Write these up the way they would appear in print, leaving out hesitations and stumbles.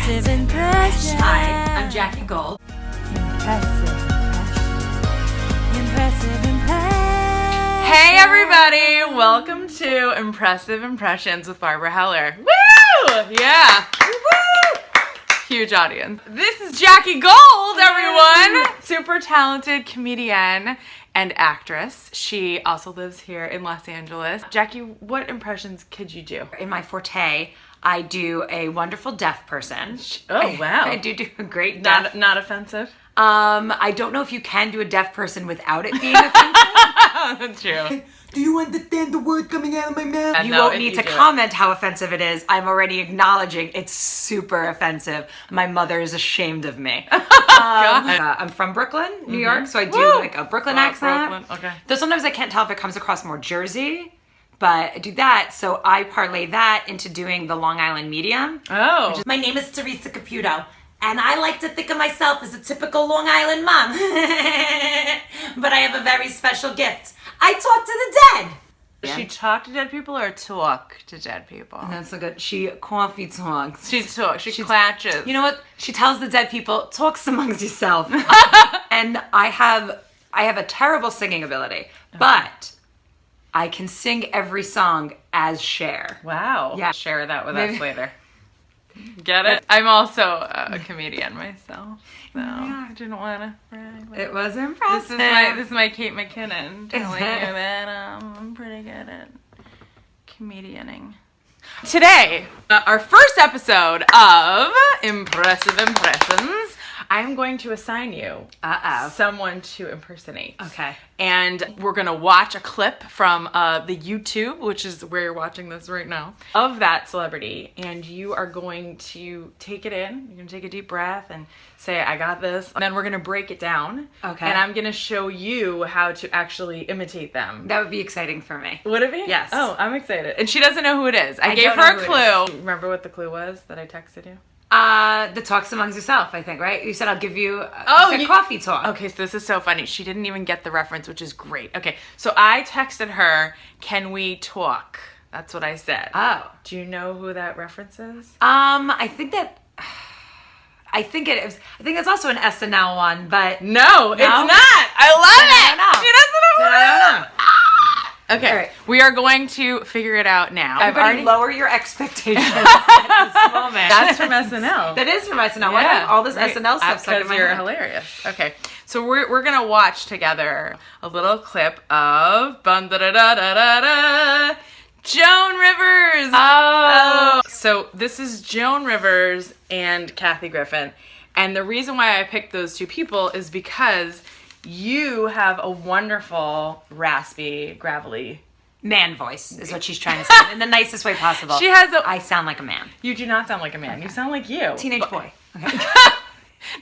Impressive impression. Hi, I'm Jackie Gold. Impressive impression. Hey everybody, welcome to Impressive Impressions with Barbara Heller. Woo! Yeah. Woo! Huge audience. This is Jackie Gold, everyone. Super talented comedian and actress. She also lives here in Los Angeles. Jackie, what impressions could you do? In my forte, I do a wonderful deaf person. Oh, wow. I do a great deaf. Not offensive? I don't know if you can do a deaf person without it being offensive. That's true. Do you understand the word coming out of my mouth? You No, won't if need you to do it. comment how offensive it is. I'm already acknowledging it's super offensive. My mother is ashamed of me. I'm from Brooklyn, New York, so I do Woo! like a Brooklyn accent. Brooklyn, okay. Though sometimes I can't tell if it comes across more Jersey, but I do that. So I parlay that into doing the Long Island medium. Oh. My name is Teresa Caputo, and I like to think of myself as a typical Long Island mom. But I have a very special gift. I talk to the dead. Does she talk to dead people or talk to dead people? That's so good. She coffee talks. She talks. She clatches. You know what? She tells the dead people, talks amongst yourself. And I have a terrible singing ability, but I can sing every song as Cher. Wow. Yeah. Share that with Maybe. us later. Get it? I'm also a comedian myself, so I didn't want to brag. But It was this impressive. is my Kate McKinnon telling you that I'm pretty good at comedianing. Today, our first episode of Impressive Impressions, I'm going to assign you someone to impersonate. Okay. And we're going to watch a clip from the YouTube, which is where you're watching this right now, of that celebrity. And you are going to take it in. You're going to take a deep breath and say, I got this. And then we're going to break it down. Okay. And I'm going to show you how to actually imitate them. That would be exciting for me. Would it be? Yes. Oh, I'm excited. And she doesn't know who it is. I gave don't her know a who it clue. Remember what the clue was that I texted you? The talks amongst yourself, I think, right? You said I'll give you you- coffee talk. Okay, so this is so funny. She didn't even get the reference, which is great. Okay, so I texted her, can we talk? That's what I said. Oh. Do you know who that reference is? I think it's also an SNL one, but No, it's not. I love Then I it. don't know. She doesn't know. Then I don't know. Okay, All right. we are going to figure it out now. Everybody lower your expectations at this moment. That's from SNL. That is from SNL. Why do I have all this right. SNL stuff stuck in Because my you're head? hilarious. Okay, so we're gonna watch together a little clip of Bun-da-da-da-da-da, Joan Rivers. Oh. So this is Joan Rivers and Kathy Griffin, and the reason why I picked those two people is because you have a wonderful, raspy, gravelly. Man voice is what she's trying to say in the nicest way possible. She has I sound like a man. You do not sound like a man. You sound like you. Teenage boy. Okay.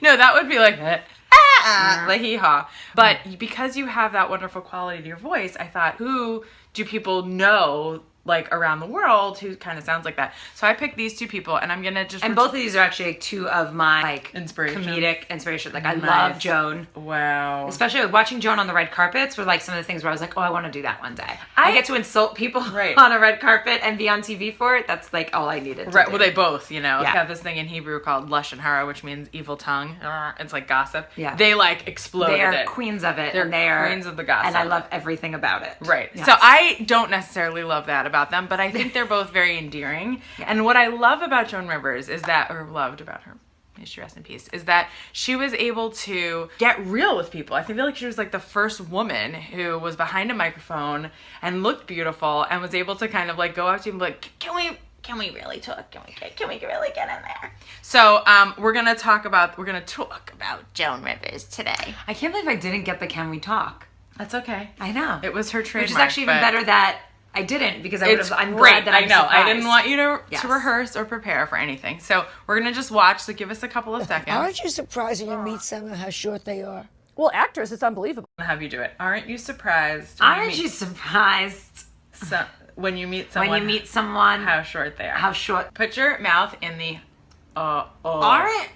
No, that would be like the hee-haw. But because you have that wonderful quality to your voice, I thought, who do people know, like, around the world who kind of sounds like that? So I picked these two people, and I'm going to just... And both of these are actually two of my Inspirations. comedic inspirations. Like I Nice. love Joan. Wow. Especially watching Joan on the red carpets were like some of the things where I was like, oh, I want to do that one day. I get to insult people Right. on a red carpet and be on TV for it. That's like all I needed to Right, do. well, they both, you know, Yeah. have this thing in Hebrew called Lashon Hara, which means evil tongue. It's like gossip. Yeah. They, like, exploded They are it. queens of it. They're and they are queens of the gossip. And I love everything about it. Right. Yes. So I don't necessarily love that about them, but I think they're both very endearing. And what I love about Joan Rivers is that, or loved about her, may she rest in peace, is that she was able to get real with people. I feel like she was like the first woman who was behind a microphone and looked beautiful and was able to kind of like go up to you and be like, can we really talk? Can we really get in there? So we're gonna talk about Joan Rivers today. I can't believe I didn't get the Can We Talk. That's okay. I know. It was her trademark. Which is actually even but- better that I didn't because I'm It's glad great. that I'm I know. I surprised. didn't want you to Yes. rehearse or prepare for anything. So we're gonna just watch. So give us a couple of seconds. Aren't you surprised when you meet someone how short they are? Well, actors, it's unbelievable. I'll have you do it. Aren't you surprised? When Aren't you surprised when you meet someone? when you meet someone how short they are. how short? Put your mouth in the. Aren't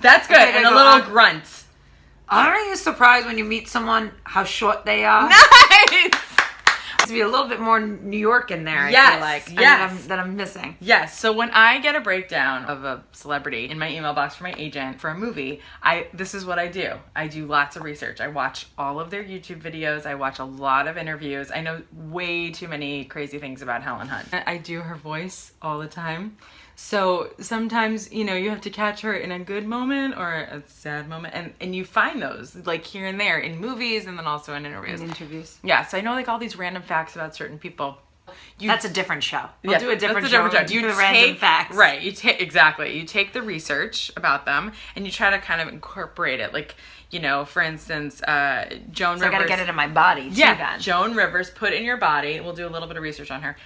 That's good. Okay, And go, a little go. grunt. Aren't you surprised when you meet someone how short they are? Nice. to be a little bit more New York in there, I Yes, feel like. yes. That I'm missing. Yes. So when I get a breakdown of a celebrity in my email box from my agent for a movie, this is what I do. I do lots of research. I watch all of their YouTube videos. I watch a lot of interviews. I know way too many crazy things about Helen Hunt. I do her voice all the time. So sometimes, you have to catch her in a good moment or a sad moment. And you find those like here and there in movies and then also in interviews. Yeah, so I know like all these random facts about certain people. That's a different show. We'll Yeah, do a different that's a different show. show. You do random facts. Right, exactly. You take the research about them and you try to kind of incorporate it. Like, for instance, Joan Rivers. I gotta get it in my body too, then. Joan Rivers, put in your body. We'll do a little bit of research on her.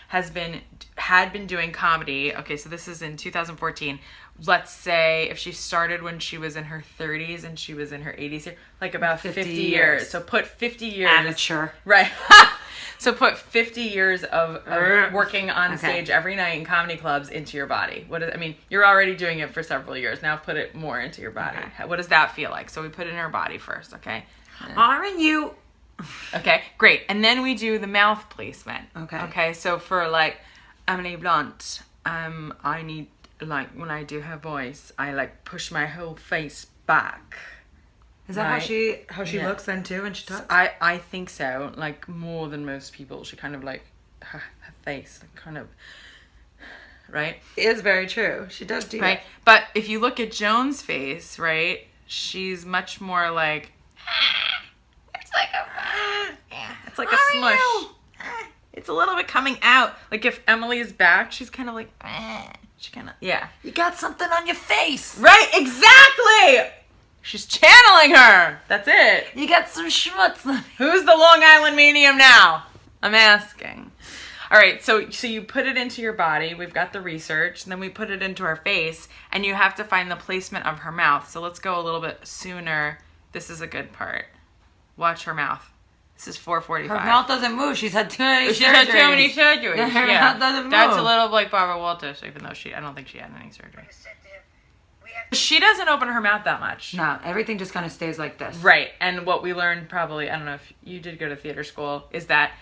Had been doing comedy. Okay, so this is in 2014. Let's say if she started when she was in her 30s and she was in her 80s, like about 50 years. So put 50 years. Amateur. Right. So put 50 years of working on stage every night in comedy clubs into your body. You're already doing it for several years. Now put it more into your body. Okay. What does that feel like? So we put it in our body first, okay? Aren't you? Okay, great. And then we do the mouth placement. Okay. Okay, so for like Emily Blunt, I need, like, when I do her voice, I like push my whole face back. Is that how she looks then too when she talks? I think so. Like more than most people, she kind of like her face, like kind of, right? It is very true. She does do right. that. But if you look at Joan's face, right, she's much more like. It's like it's like a smush. It's a little bit coming out. Like if Emily is back, she's kind of like. She kind of You got something on your face. Right. Exactly. She's channeling her. That's it. You got some schmutz on. Who's the Long Island medium now? I'm asking. All right, so you put it into your body. We've got the research. And then we put it into her face. And you have to find the placement of her mouth. So let's go a little bit sooner. This is a good part. Watch her mouth. This is 4:45. Her mouth doesn't move. She's had too many surgeries. She's had too many surgeries. Her mouth doesn't move. That's a little like Barbara Walters, even though I don't think she had any surgery. She doesn't open her mouth that much. No, everything just kind of stays like this. Right. And what we learned probably, I don't know if you did go to theater school, is that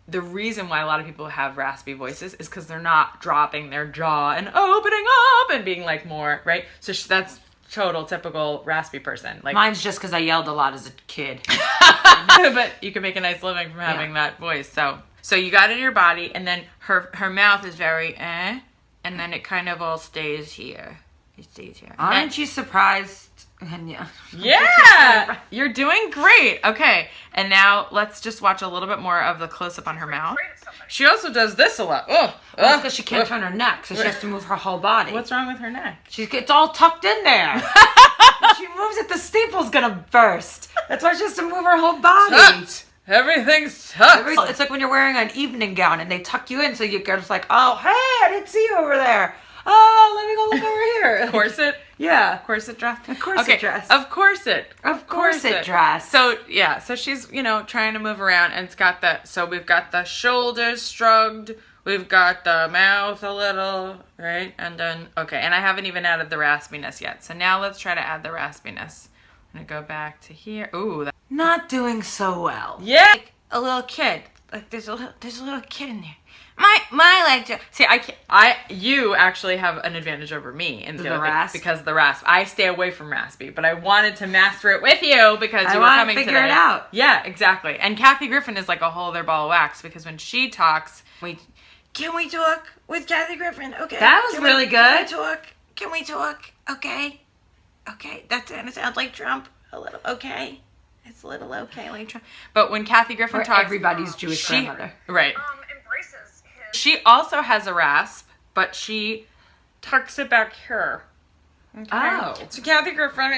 the reason why a lot of people have raspy voices is because they're not dropping their jaw and opening up and being like more, right? So that's total typical raspy person. Like mine's just because I yelled a lot as a kid. But you can make a nice living from having that voice. So you got it in your body, and then her mouth is very and then it kind of all stays here. It stays here. Aren't you surprised? And yeah, you're doing great. Okay, and now let's just watch a little bit more of the close-up on her mouth. She also does this a lot. That's because she can't turn her neck, so she has to move her whole body. What's wrong with her neck? It's all tucked in there. If she moves it, the staple's gonna burst. That's why she has to move her whole body. Tucked. Everything's tucked. It's like when you're wearing an evening gown and they tuck you in, so you're just like, oh, hey, I didn't see you over there. Oh, let me go look over here. Corset? Yeah. Corset dress? A corset dress. Of corset. Of corset dress. So, yeah. So she's, trying to move around, and it's got we've got the shoulders shrugged. We've got the mouth a little, right? And then, okay. And I haven't even added the raspiness yet. So now let's try to add the raspiness. I'm going to go back to here. Ooh. Not doing so well. Yeah. Like a little kid. Like there's a little kid in there. You actually have an advantage over me in the rasp? because of the rasp. I stay away from raspy, but I wanted to master it with you because you were coming today. I want to figure it out. Yeah, exactly. And Kathy Griffin is like a whole other ball of wax because when she talks, Can we talk with Kathy Griffin? Okay. That was really good. Can we talk? Okay. Okay. That sounds like Trump. A little. Okay. It's a little okay like Trump. But when Kathy Griffin talks, everybody's Jewish grandmother. Right. Embraces his. She also has a rasp, but she tucks it back here. Okay. Oh. So Kathy Griffin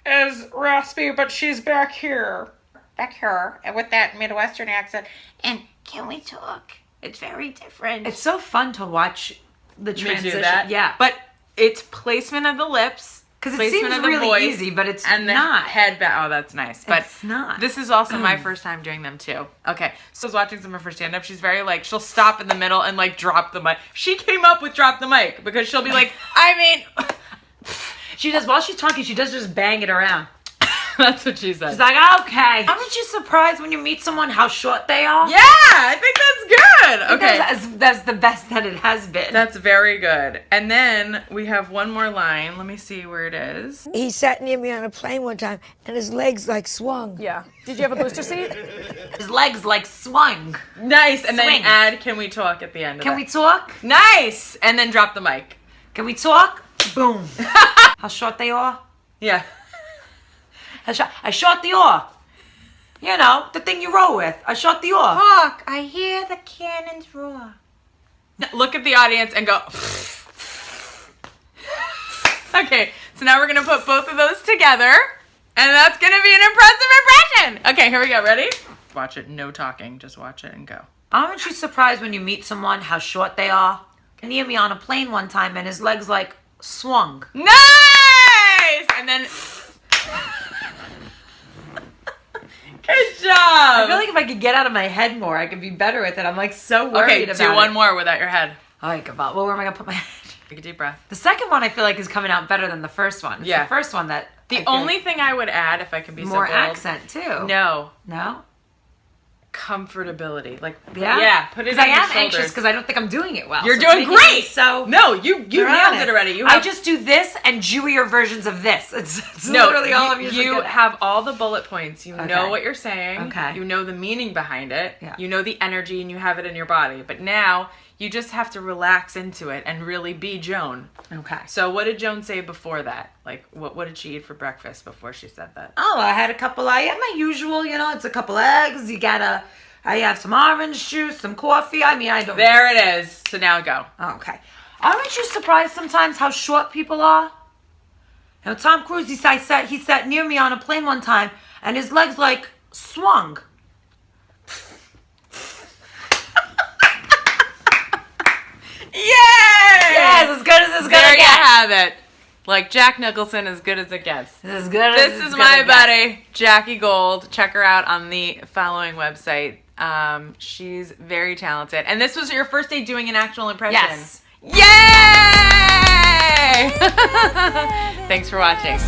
is raspy, but she's back here. Back here. And with that Midwestern accent. And can we talk? It's very different. It's so fun to watch the transition. Do that. Yeah. But it's placement of the lips. Because it Placement seems of the really voice, easy, but it's and the not. head back. Oh, that's nice. But it's not. This is also my first time doing them too. Okay, so I was watching some of her stand-up. She's very like, she'll stop in the middle and like drop the mic. She came up with drop the mic because she'll be like, She does, while she's talking, she does just bang it around. That's what she said. She's like, okay. Aren't you surprised when you meet someone how short they are? Yeah, I think that's good. Okay. That's the best that it has been. That's very good. And then we have one more line. Let me see where it is. He sat near me on a plane one time, and his legs like swung. Yeah. Did you have a booster seat? His legs like swung. Nice. And then Swing. add, can we talk at the end of Can that. we talk? Nice. And then drop the mic. Can we talk? Boom. How short they are? Yeah. I shot the oar. You know, the thing you roll with. I shot the oar. Hark, I hear the cannons roar. Look at the audience and go. Okay, so now we're gonna put both of those together, and that's gonna be an impressive impression. Okay, here we go. Ready? Watch it. No talking. Just watch it and go. Aren't you surprised when you meet someone how short they are? Near me on a plane one time, and his legs like swung. Nice. And then. Good job. I feel like if I could get out of my head more, I could be better with it. I'm like so worried about it. Okay, do one more without your head. Oh, I could. Well, where am I gonna put my head? Take a deep breath. The second one I feel like is coming out better than the first one. It's Yeah. the first one that I The feel only like thing I would add, if I can be more so bold, accent too. No, No. comfortability. Like Yeah. put it Because I on your am anxious shoulders. because I don't think I'm doing it well. You're So it's doing making me great. So No, you you're nailed on it already. You I have, just do this and Jewier versions of this. It's no, literally all I'm usually you good at. have all the bullet points. You Okay. know what you're saying. Okay. You know the meaning behind it. Yeah. You know the energy, and you have it in your body. But now you just have to relax into it and really be Joan. Okay. So what did Joan say before that? Like what did she eat for breakfast before she said that? Oh, I had my usual, it's a couple eggs. I have some orange juice, some coffee. I mean, I don't. There it is. So now go. Okay. Aren't you surprised sometimes how short people are? Tom Cruise, he sat near me on a plane one time, and his legs like swung. Yay! Yes, as good as it's There gonna you get. have it. Like Jack Nicholson, as good as it gets. As good as This it's is gonna my get. buddy, Jackie Gold. Check her out on the following website. She's very talented. And this was your first day doing an actual impression. Yes. Yay! Thanks for watching.